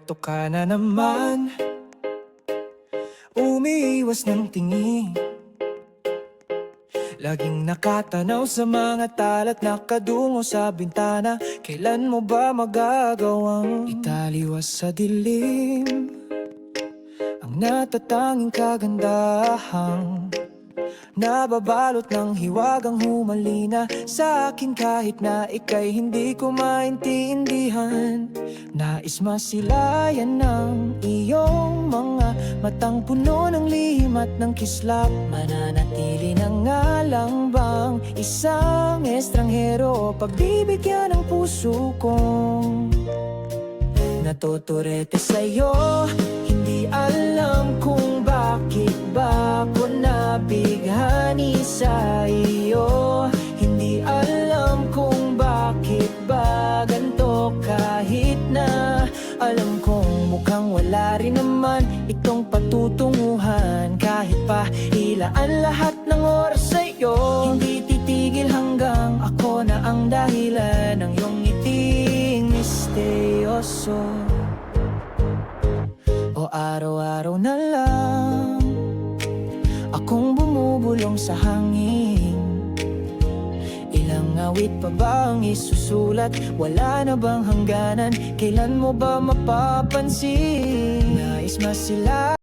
Eto ka na naman, umiiwas ng tingin. Laging nakatanaw sa mga talat, nakadungo sa bintana. Kailan mo ba magagawang italiwas sa dilim ang natatanging kagandahang nababalot ng hiwagang humalina sa akin kahit na ika'y hindi ko maintindihan. Nais masilayan ng iyong mga matang puno ng lihim at ng kislap. Mananatili na nga lang bang isang estranghero o pagbibigyan ng puso kong natuturete sa'yo? Hindi alam kung bakit ba ako nabighani sa iyo. Hindi alam kung bakit ba ganito kahit na alam kong mukhang wala rin naman itong patutunguhan. Kahit pa ilaan lahat ng oras sa'yo, hindi titigil hanggang ako na ang dahilan ng iyong ngiting misteryoso. O araw-araw na lang akong bumubulong sa hangin. Ilang awit pa ba ang isusulat? Wala na bang hangganan? Kailan mo ba mapapansin? Nais masila